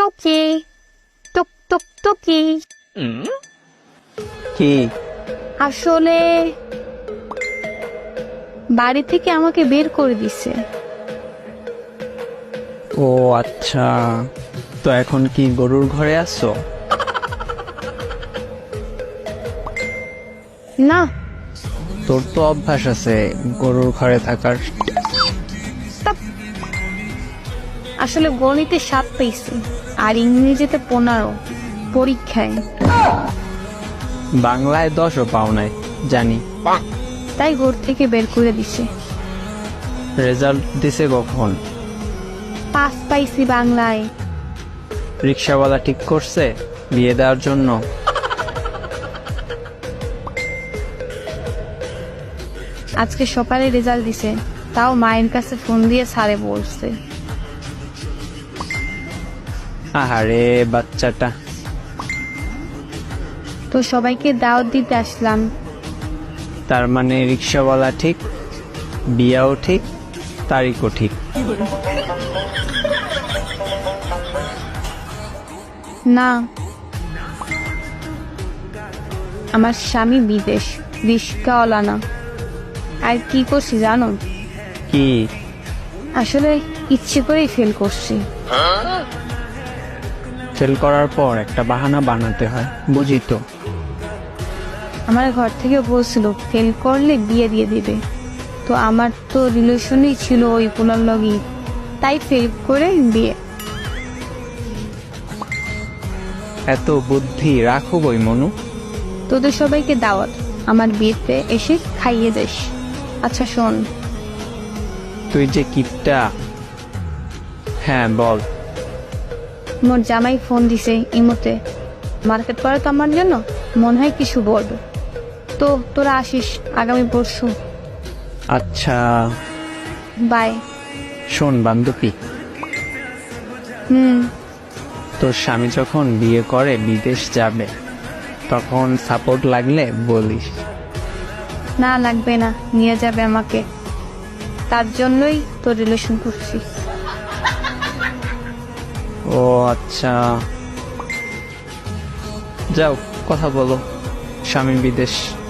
টুকি টুক টুক টুকি। কি? আসলে বাড়ি থেকে আমাকে বের করে দিছে। ও আচ্ছা, তো এখন কি গরুর ঘরে আছো? না, তোর তো অভ্যাস আছে গরুর ঘরে থাকার। আসলে গণিতে 7 পেয়েছি আর ইংরেজিতে 15 পরীক্ষায়, বাংলায় 10ও পাও নাই জানি। তাই ঘর থেকে বের করে দিছে। রেজাল্ট দিছে কখন? 5 পাইছি বাংলায়। রিক্সাওয়ালা ঠিক করছে বিয়ে দেওয়ার জন্য? আজকে সকালে রেজাল্ট দিছে, তাও মায়ের কাছে ফোন দিয়ে স্যারে বলছে। আহারে বাচ্চাটা। তো সবাইকে দাওয়াত দিতে আসলাম। তার মানে রিক্সাওয়ালা ঠিক, বিয়াও ঠিক, তারিখও ঠিক। না, আমার স্বামী বিদেশ, রিস্কাওয়ালা না। আর কি করছি জানো? কি? আসলে ইচ্ছে করেই ফেল করছি। ফেল করার পর একটা বাহানা বানাতে হয়, বুঝি তো। আমার ঘর থেকে বলছিল ফেল করলে বিয়ে দিয়ে দিবে, তো আমার তো রিলেশনই ছিল ওই পোলার লগই, তাই ফেল করে বিয়ে। এত বুদ্ধি রাখো বই মনু। তোদের সবাইকে দাওয়াত, আমার বিয়েতে এসে খাইয়ে যাস। আচ্ছা শোন, তুই যে কিপটা। হ্যাঁ বল। মোর জামাই ফোন দিছে ইমোতে, মার্কেট করে তো আমার জন্য, মনে হয় কিছু বলবে। তো তোরা আসিস আগামী পরশু। আচ্ছা। বাই। শোন বান্ধবী, হুম। তোর স্বামী যখন বিয়ে করে বিদেশ যাবে, তখন সাপোর্ট লাগলে বলিস। না লাগবে না, নিয়ে যাবে আমাকে, তার জন্যই তোর রিলেশন করছি। ও আচ্ছা, যাও কথা বলো, স্বামী বিদেশ।